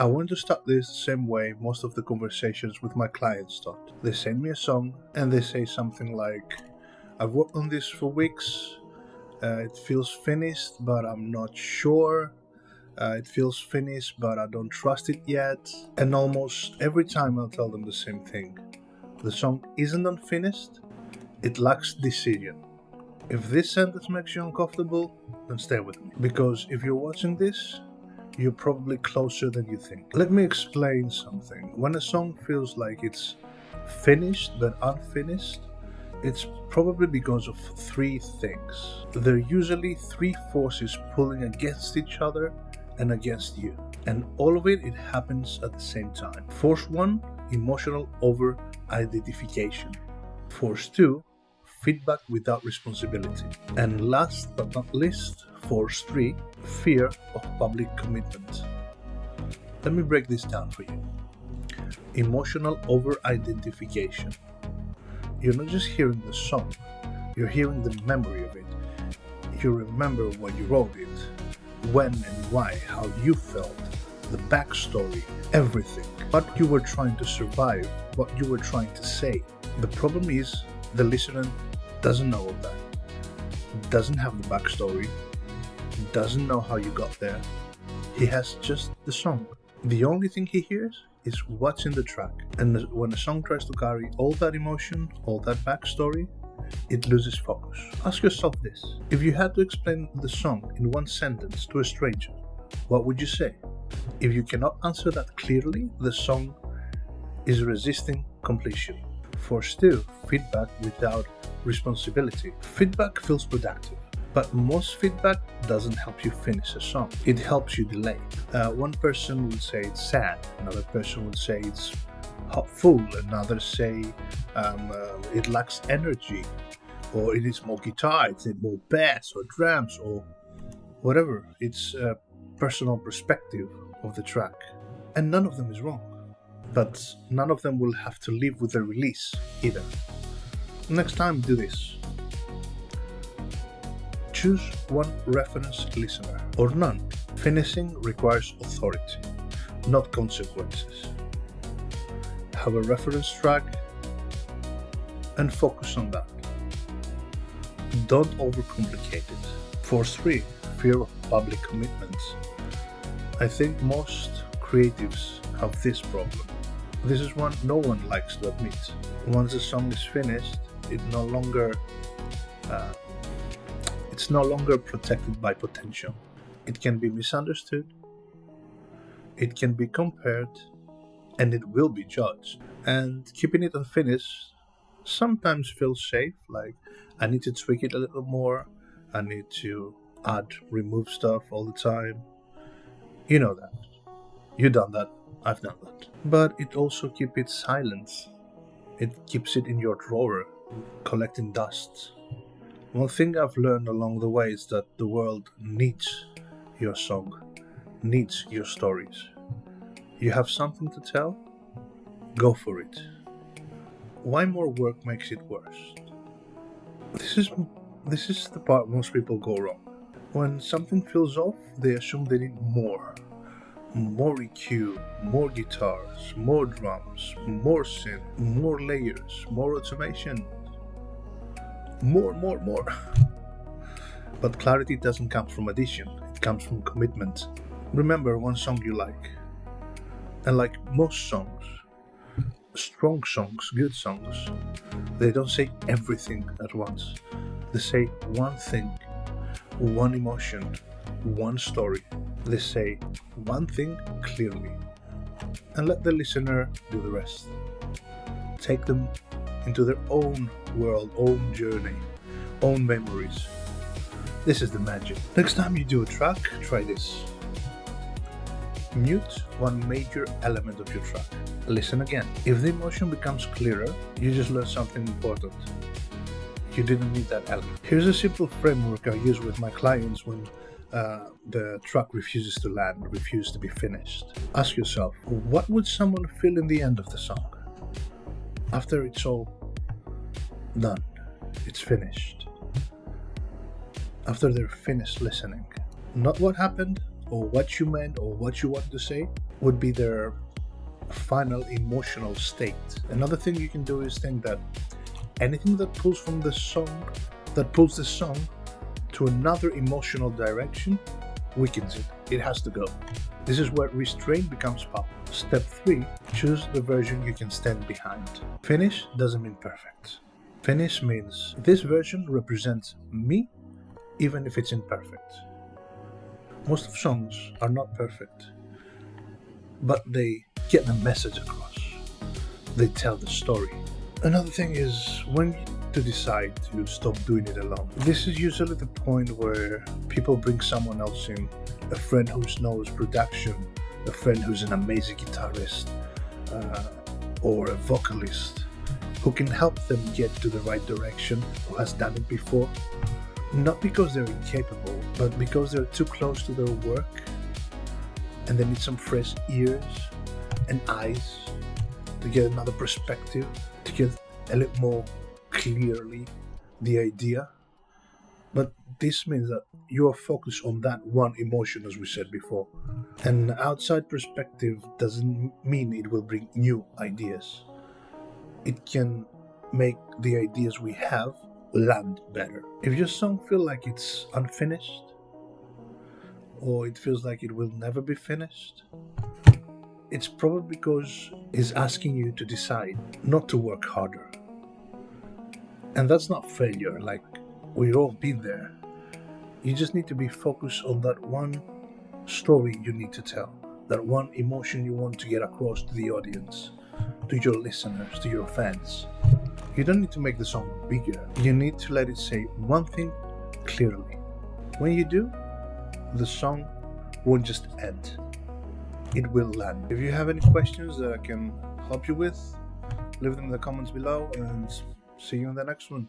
I want to start this the same way most of the conversations with my clients start. They send me a song and they say something like, I've worked on this for weeks, it feels finished but I'm not sure, it feels finished but I don't trust it yet. And almost every time I'll tell them the same thing. The song isn't unfinished, it lacks decision. If this sentence makes you uncomfortable, then stay with me. Because if you're watching this, you're probably closer than you think. Let me explain something. When a song feels like it's finished but unfinished, it's probably because of three things. There are usually three forces pulling against each other and against you. And all of it happens at the same time. Force 1, emotional over-identification. Force 2, feedback without responsibility. And last but not least, Force 3, fear of public commitment. Let me break this down for you. Emotional over-identification. You're not just hearing the song, you're hearing the memory of it. You remember when you wrote it, when and why, how you felt, the backstory, everything. What you were trying to survive, what you were trying to say. The problem is, the listener doesn't know all that, doesn't have the backstory, doesn't know how you got there. He has just the song. The only thing he hears is what's in the track. And when a song tries to carry all that emotion, all that backstory, it loses focus. Ask yourself this. If you had to explain the song in one sentence to a stranger, what would you say? If you cannot answer that clearly, the song is resisting completion. Force 2, feedback without responsibility. Feedback feels productive, but most feedback doesn't help you finish a song. It helps you delay. One person would say it's sad, another person would say it's hopeful, another say it lacks energy, or it needs more guitar, it needs more bass or drums or whatever. It's a personal perspective of the track, and none of them is wrong. But none of them will have to live with the release either. Next time, do this. Choose one reference listener, or none. Finishing requires authority, not consequences. Have a reference track and focus on that. Don't overcomplicate it. Force 3, fear of public commitments. I think most creatives have this problem. This is one no one likes to admit. Once the song is finished, it's no longer protected by potential. It can be misunderstood, it can be compared, and it will be judged. And keeping it unfinished sometimes feels safe, like I need to tweak it a little more, I need to remove stuff all the time. You know that. You've done that. I've done that. But it also keeps it silent. It keeps it in your drawer, collecting dust. One thing I've learned along the way is that the world needs your song, needs your stories. You have something to tell? Go for it. Why more work makes it worse? This is the part most people go wrong. When something feels off, they assume they need more EQ, more guitars, more drums, more synth, more layers, more automation, more. But clarity doesn't come from addition, it comes from commitment. Remember one song you like. And like most songs, strong songs, good songs, they don't say everything at once. They say one thing, one emotion, one story. They say one thing clearly, and let the listener do the rest. Take them into their own world, own journey, own memories. This is the magic. Next time you do a track, try this. Mute one major element of your track. Listen again. If the emotion becomes clearer, you just learned something important. You didn't need that element. Here's a simple framework I use with my clients when the track refuses to land, refuses to be finished. Ask yourself, what would someone feel in the end of the song? After it's all done, it's finished. After they're finished listening. Not what happened, or what you meant or what you wanted to say would be their final emotional state. Another thing you can do is think that anything that pulls the song to another emotional direction weakens it. It has to go. This is where restraint becomes power. Step 3, choose the version you can stand behind. Finish doesn't mean perfect. Finish means this version represents me, even if it's imperfect. Most of songs are not perfect, but they get the message across. They tell the story. Another thing is when to decide to stop doing it alone. This is usually the point where people bring someone else in, a friend who knows production, a friend who's an amazing guitarist, or a vocalist who can help them get to the right direction, who has done it before. Not because they're incapable, but because they're too close to their work and they need some fresh ears and eyes to get another perspective, to get a little more clearly the idea. But this means that you are focused on that one emotion, as we said before. An outside perspective doesn't mean it will bring new ideas. It can make the ideas we have land better. If your song feels like it's unfinished, or it feels like it will never be finished, it's probably because it's asking you to decide not to work harder. And that's not failure, like we've all been there. You just need to be focused on that one story you need to tell, that one emotion you want to get across to the audience, to your listeners, to your fans. You don't need to make the song bigger. You need to let it say one thing clearly. When you do, the song won't just end. It will land. If you have any questions that I can help you with, leave them in the comments below and see you in the next one.